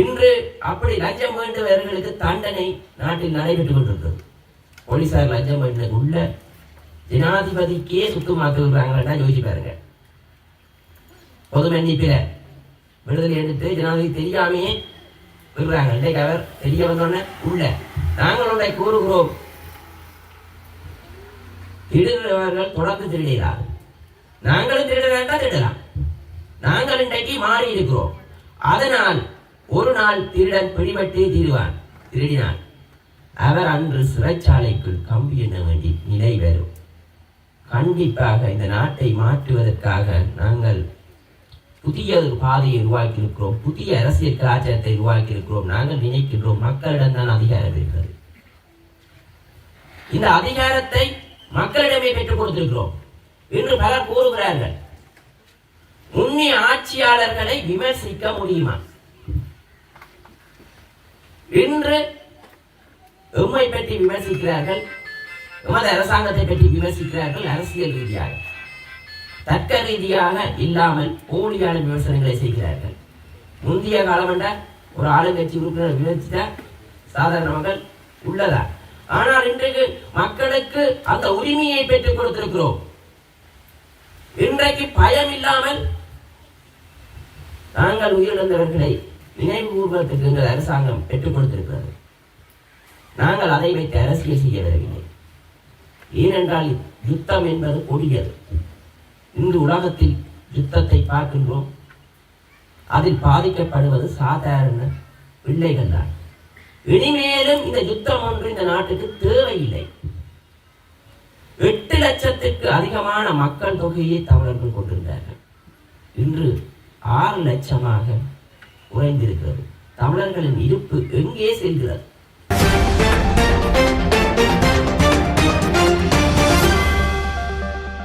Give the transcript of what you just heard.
இன்று அப்படி லஞ்சம் வேண்டுபவர்களுக்கு தண்டனை நாட்டில் நடைபெற்றுக் கொண்டிருக்கிறது. போலீசார் லஞ்சம் வேண்ட உள்ள ஜனாதிபதிக்கே சுத்தமாக்குறாங்கன்னா யோசிச்சு பாருங்க. பொது மன்னிப்பில விடுதலை எடுத்து ஜனாதிபதி தெரியாமையே விடுறாங்க. இன்றைக்கு அவர் தெரிய வந்தோடனே உள்ள நாங்களுடைய கூறுகிறோம், திருடுறவர்கள் தொடர்ந்து திருடுகிறார். நாங்களும் திருட வேண்டாம், திருடலாம். நாங்கள் இன்றைக்கு மாறி இருக்கிறோம். அதனால் ஒரு நாள் திருடன் பிடிபட்டு தீருவான். திருடினான் அவர் அன்று சிறைச்சாலைக்குள் கம்பி எண்ண வேண்டிய நிலை வரும். கண்டிப்பாக இந்த நாட்டை மாற்றுவதற்காக நாங்கள் புதிய ஒரு பாதையை உருவாக்கி இருக்கிறோம். புதிய அரசியல் கலாச்சாரத்தை உருவாக்கி இருக்கிறோம். நாங்கள் நினைக்கின்றோம் மக்களிடம் தான் அதிகாரம் இருக்கிறது. இந்த அதிகாரத்தை மக்களிடமே பெற்றுக் கொடுத்திருக்கிறோம் என்று பலர் கூறுகிறார்கள். முன்னே ஆட்சியாளர்களை விமர்சிக்க முடியுமா? இன்று எம்மை பற்றி விமர்சிக்கிறார்கள், எமது அரசாங்கத்தை பற்றி விமர்சிக்கிறார்கள். அரசியல் ரீதியாக தர்க்க ரீதியாக இல்லாமல் போலியான விமர்சனங்களை செய்கிறார்கள். முந்தைய காலம் என்றால் ஒரு ஆளுங்கட்சி உறுப்பினர் விமர்சித்த சாதாரண மக்கள் உள்ளதா? ஆனால் இன்றைக்கு மக்களுக்கு அந்த உரிமையை பெற்றுக் கொடுத்திருக்கிறோம். இன்றைக்கு பயம் இல்லாமல் நாங்கள் உயிரிழந்தவர்களை நினைவு கூறுவதற்கு எங்கள் அரசாங்கம் பெற்றுக் கொடுத்திருக்கிறது. நாங்கள் அதை வைத்து அரசியல் செய்ய வரவில்லை. ஏனென்றால் யுத்தம் என்பது கொடியது. இன்று உலகத்தில் யுத்தத்தை பார்க்கின்றோம். அதில் பாதிக்கப்படுவது சாதாரண பிள்ளைகள் தான். இனிமேலும் இந்த யுத்தம் ஒன்று இந்த நாட்டுக்கு தேவையில்லை. 8 லட்சத்திற்கு அதிகமான மக்கள் தொகையை தமிழர்கள் கொண்டிருந்தார்கள். இன்று 6 லட்சமாக குறைந்திருக்கிறது. தமிழர்களின் இருப்பு எங்கே செல்கிறது?